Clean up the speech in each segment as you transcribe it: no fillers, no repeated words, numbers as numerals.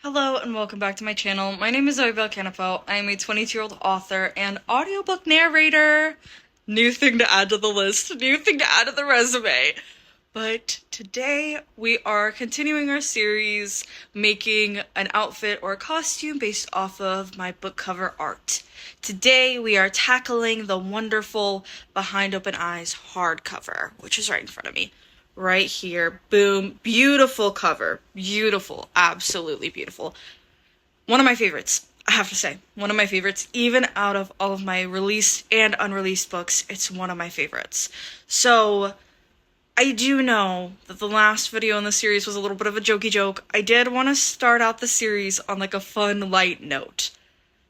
Hello and welcome back to my channel. My name is Zoe Bell-Kanapaux. I am a 22-year-old author and audiobook narrator. New thing to add to the list, new thing to add to the resume. But today we are continuing our series making an outfit or a costume based off of my book cover art. Today we are tackling the wonderful Behind Open Eyes hardcover, which is right in front of me. Right here. Boom. Beautiful cover. Beautiful. Absolutely beautiful. One of my favorites, I have to say. One of my favorites. Even out of all of my released and unreleased books, it's one of my favorites. So, I do know that the last video in the series was a little bit of a jokey joke. I did want to start out the series on like a fun, light note.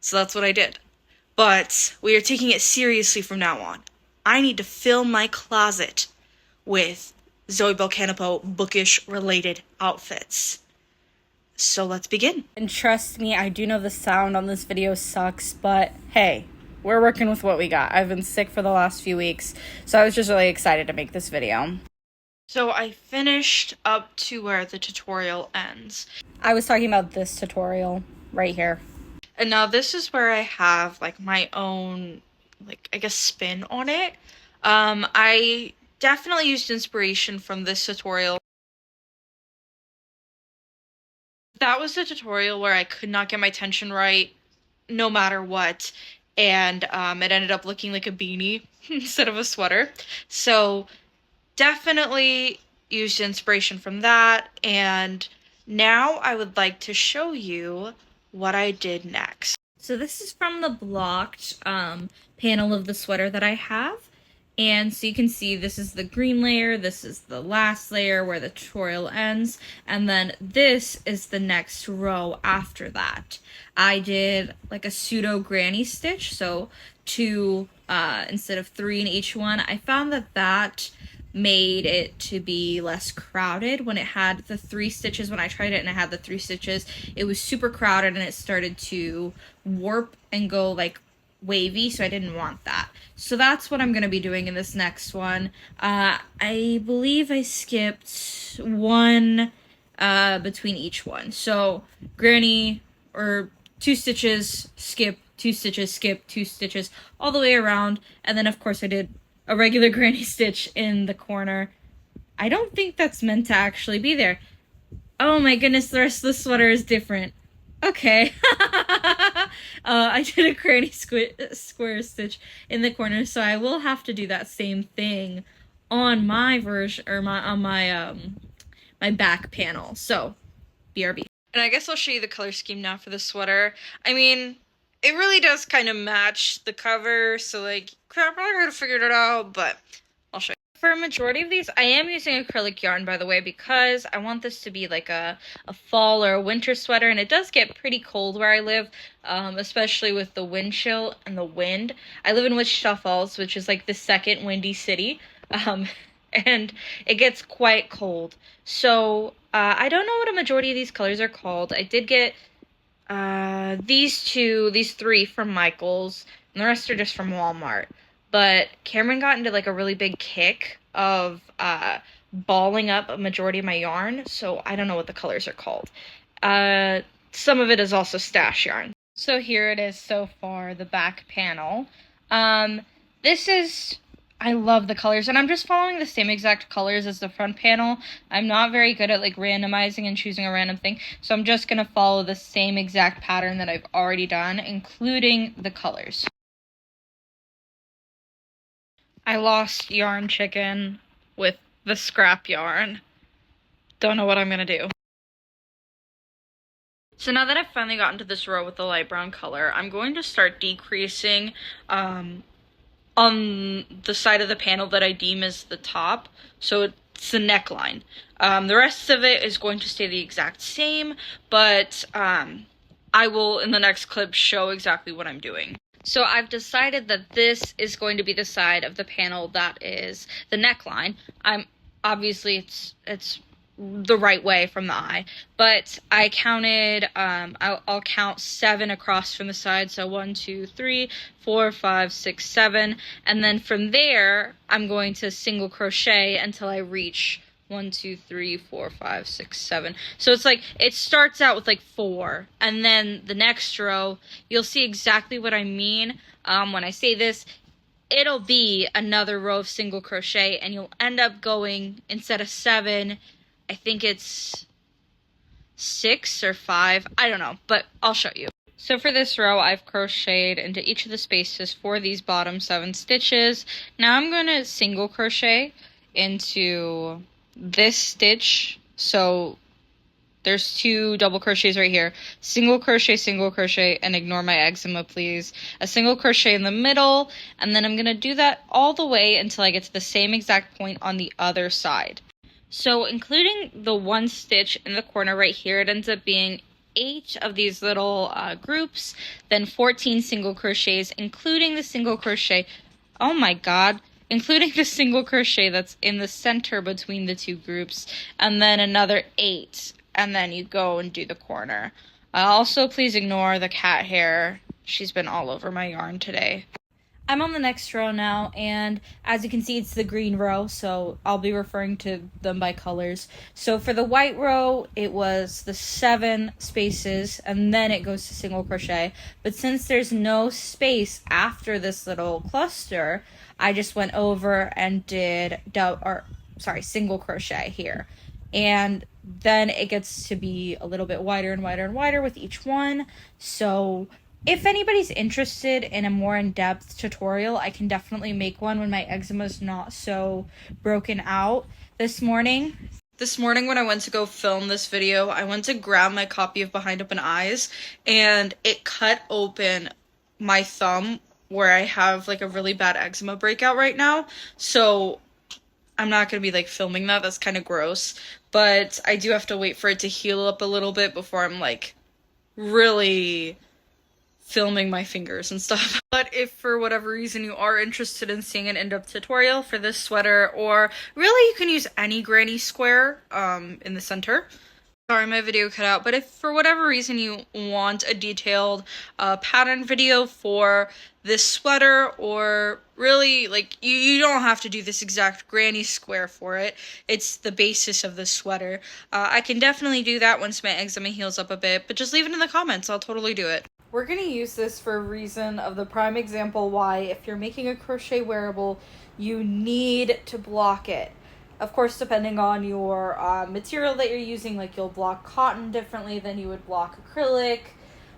So that's what I did. But we are taking it seriously from now on. I need to fill my closet with Zoe Bell-Kanapaux bookish related outfits. So let's begin. And trust me, I do know the sound on this video sucks, but hey, we're working with what we got. I've been sick for the last few weeks, so I was just really excited to make this video. So I finished up to where the tutorial ends. I was talking about this tutorial right here. And now this is where I have like my own, like, I guess spin on it. I definitely used inspiration from this tutorial. That was the tutorial where I could not get my tension right no matter what, and it ended up looking like a beanie instead of a sweater. So definitely used inspiration from that, and now I would like to show you what I did next. So this is from the blocked panel of the sweater that I have. And so you can see this is the green layer, this is the last layer where the tutorial ends, and then this is the next row after that. I did like a pseudo granny stitch, so two instead of three in each one. I found that made it to be less crowded when it had the three stitches. When I tried it and it had the three stitches, it was super crowded and it started to warp and go like wavy, so I didn't want that. So that's what I'm going to be doing in this next one. I believe I skipped one between each one. So granny, or two stitches, skip, two stitches, skip, two stitches, all the way around. And then of course I did a regular granny stitch in the corner. I don't think that's meant to actually be there. Oh my goodness, the rest of the sweater is different. Okay. I did a granny square stitch in the corner, so I will have to do that same thing on my version, or my back panel. So, BRB. And I guess I'll show you the color scheme now for the sweater. I mean, it really does kind of match the cover, so like, I probably could have figured it out, but I'll show you. For a majority of these, I am using acrylic yarn, by the way, because I want this to be like a fall or a winter sweater, and it does get pretty cold where I live, especially with the wind chill and the wind. I live in Wichita Falls, which is like the second windy city, and it gets quite cold. So I don't know what a majority of these colors are called. I did get these three from Michael's, and the rest are just from Walmart. But Cameron got into like a really big kick of balling up a majority of my yarn, so I don't know what the colors are called. Some of it is also stash yarn. So here it is so far, the back panel. This is, I love the colors, and I'm just following the same exact colors as the front panel. I'm not very good at like randomizing and choosing a random thing, so I'm just gonna follow the same exact pattern that I've already done, including the colors. I lost yarn chicken with the scrap yarn. Don't know what I'm gonna do. So now that I've finally gotten to this row with the light brown color, I'm going to start decreasing on the side of the panel that I deem as the top. So it's the neckline. The rest of it is going to stay the exact same, but I will in the next clip show exactly what I'm doing. So I've decided that this is going to be the side of the panel that is the neckline. Obviously it's the right way from the eye, but I counted, I'll count 7 across from the side. So 1, 2, 3, 4, 5, 6, 7. And then from there, I'm going to single crochet until I reach 1, 2, 3, 4, 5, 6, 7. So it's like, it starts out with like 4, and then the next row, you'll see exactly what I mean when I say this. It'll be another row of single crochet, and you'll end up going, instead of 7, I think it's 6 or 5. I don't know, but I'll show you. So for this row, I've crocheted into each of the spaces for these bottom 7 stitches. Now I'm going to single crochet into this stitch. So there's 2 double crochets right here. Single crochet, and ignore my eczema, please. A single crochet in the middle, and then I'm going to do that all the way until I get to the same exact point on the other side. So including the 1 stitch in the corner right here, it ends up being 8 of these little groups, then 14 single crochets, including the single crochet. Oh my god. Including the single crochet that's in the center between the 2 groups, and then another 8, and then you go and do the corner. Also, please ignore the cat hair. She's been all over my yarn today. I'm on the next row now, and as you can see, it's the green row, so I'll be referring to them by colors. So for the white row, it was the 7 spaces, and then it goes to single crochet. But since there's no space after this little cluster, I just went over and did single crochet here. And then it gets to be a little bit wider and wider and wider with each one. So if anybody's interested in a more in-depth tutorial, I can definitely make one when my eczema's not so broken out. This morning when I went to go film this video, I went to grab my copy of Behind Open Eyes, and it cut open my thumb where I have like a really bad eczema breakout right now. So I'm not going to be like filming that. That's kind of gross. But I do have to wait for it to heal up a little bit before I'm like really filming my fingers and stuff. But if for whatever reason you are interested in seeing an in-depth tutorial for this sweater, or really you can use any granny square in the center. Sorry, my video cut out, but if for whatever reason you want a detailed pattern video for this sweater, or really, like, you don't have to do this exact granny square for it. It's the basis of the sweater. I can definitely do that once my eczema heals up a bit, but just leave it in the comments. I'll totally do it. We're going to use this for a reason of the prime example why if you're making a crochet wearable, you need to block it. Of course, depending on your material that you're using, like you'll block cotton differently than you would block acrylic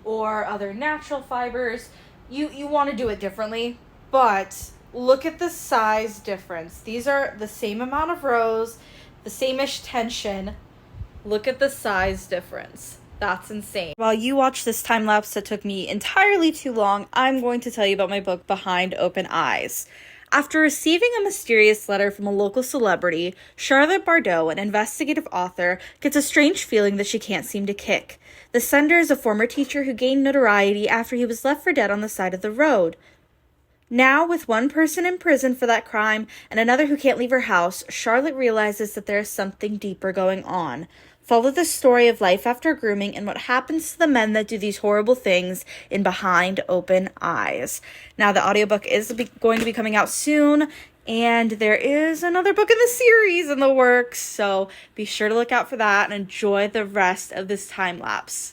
or other natural fibers. You want to do it differently, but look at the size difference. These are the same amount of rows, the same-ish tension. Look at the size difference. That's insane. While you watch this time lapse that took me entirely too long, I'm going to tell you about my book, Behind Open Eyes. After receiving a mysterious letter from a local celebrity, Charlotte Bardot, an investigative author, gets a strange feeling that she can't seem to kick. The sender is a former teacher who gained notoriety after he was left for dead on the side of the road. Now, with one person in prison for that crime and another who can't leave her house, Charlotte realizes that there is something deeper going on. Follow the story of life after grooming and what happens to the men that do these horrible things in Behind Open Eyes. Now, the audiobook is going to be coming out soon, and there is another book in the series in the works, so be sure to look out for that and enjoy the rest of this time lapse.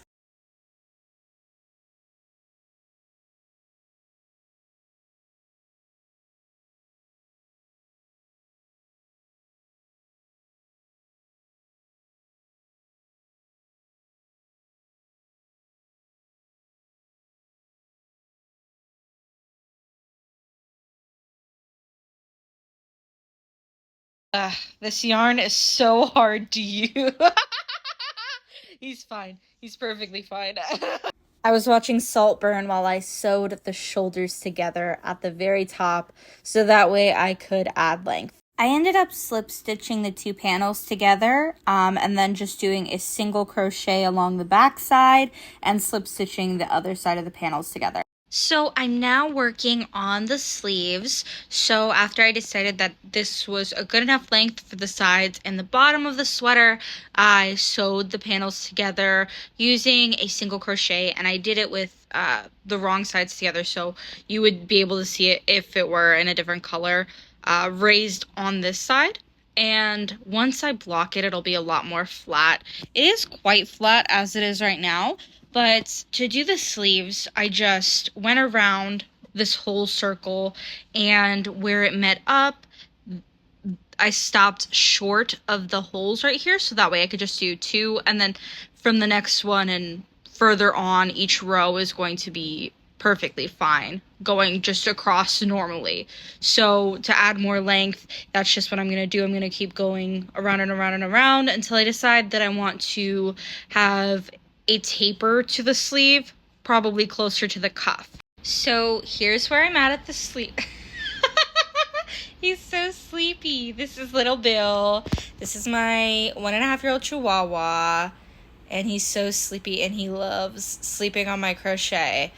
This yarn is so hard to use. He's fine. He's perfectly fine. I was watching Saltburn while I sewed the shoulders together at the very top, so that way I could add length. I ended up slip stitching the 2 panels together, and then just doing a single crochet along the back side and slip stitching the other side of the panels together. So I'm now working on the sleeves. So after I decided that this was a good enough length for the sides and the bottom of the sweater, I sewed the panels together using a single crochet, and I did it with the wrong sides together, so you would be able to see it if it were in a different color, raised on this side And once I block it, it'll be a lot more flat. It is quite flat as it is right now, but to do the sleeves, I just went around this whole circle, and where it met up, I stopped short of the holes right here, so that way I could just do two, and then from the next one and further on, each row is going to be perfectly fine, going just across normally. So to add more length, that's just what I'm going to do. I'm going to keep going around and around and around until I decide that I want to have a taper to the sleeve, probably closer to the cuff. So here's where I'm at the sleeve. He's so sleepy. This is little Bill. This is my 1.5-year-old Chihuahua. And he's so sleepy, and he loves sleeping on my crochet.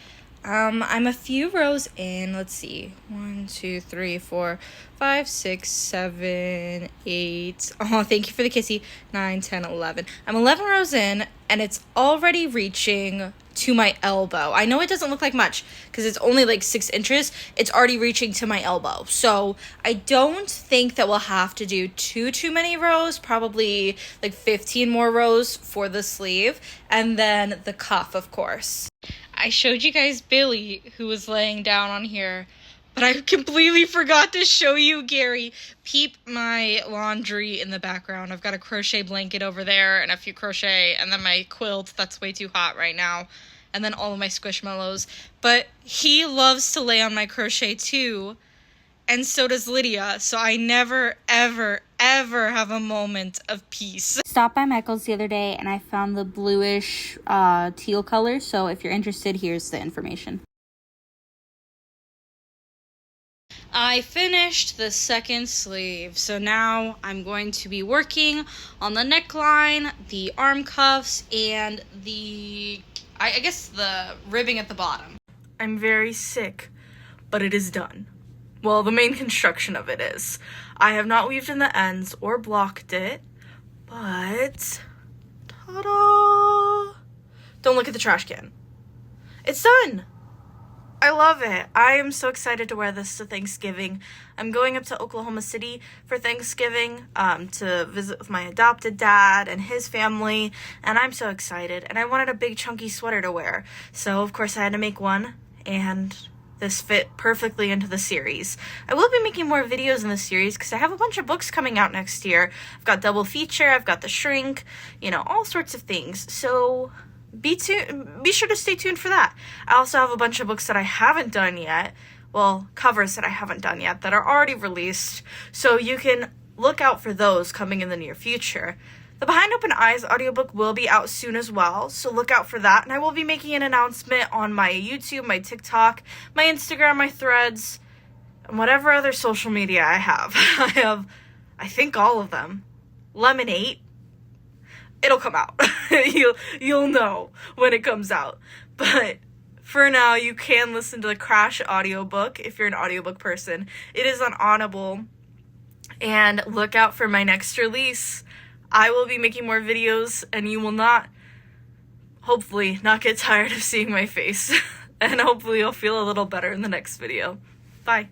I'm a few rows in. Let's see. 1, 2, 3, 4, 5, 6, 7, 8. Oh, thank you for the kissy. 9, 10, 11. I'm 11 rows in, and it's already reaching to my elbow. I know it doesn't look like much because it's only like 6 inches. It's already reaching to my elbow. So I don't think that we'll have to do too many rows, probably like 15 more rows for the sleeve, and then the cuff, of course. I showed you guys Billy, who was laying down on here, but I completely forgot to show you Gary. Peep my laundry in the background. I've got a crochet blanket over there and a few crochet, and then my quilt that's way too hot right now, and then all of my squishmallows. But he loves to lay on my crochet too, and so does Lydia, so I never, ever have a moment of peace. Stopped by Michael's the other day, and I found the bluish teal color, so if you're interested, here's the information. I finished the second sleeve, so now I'm going to be working on the neckline, the arm cuffs, and I guess the ribbing at the bottom. I'm very sick, but it is done. Well, the main construction of it is. I have not weaved in the ends or blocked it, but ta-da! Don't look at the trash can. It's done! I love it. I am so excited to wear this to Thanksgiving. I'm going up to Oklahoma City for Thanksgiving to visit with my adopted dad and his family, and I'm so excited. And I wanted a big chunky sweater to wear, so of course I had to make one, and this fit perfectly into the series. I will be making more videos in the series because I have a bunch of books coming out next year. I've got Double Feature, I've got The Shrink, all sorts of things. So be sure to stay tuned for that. I also have a bunch of books that I haven't done yet. Well, covers that I haven't done yet that are already released. So you can look out for those coming in the near future. The Behind Open Eyes audiobook will be out soon as well, so look out for that. And I will be making an announcement on my YouTube, my TikTok, my Instagram, my Threads, and whatever other social media I have. I think all of them. Lemonade. It'll come out. You'll know when it comes out. But for now, you can listen to the Crash audiobook if you're an audiobook person. It is on Audible. And look out for my next release. I will be making more videos, and you will hopefully not get tired of seeing my face. And hopefully you'll feel a little better in the next video. Bye.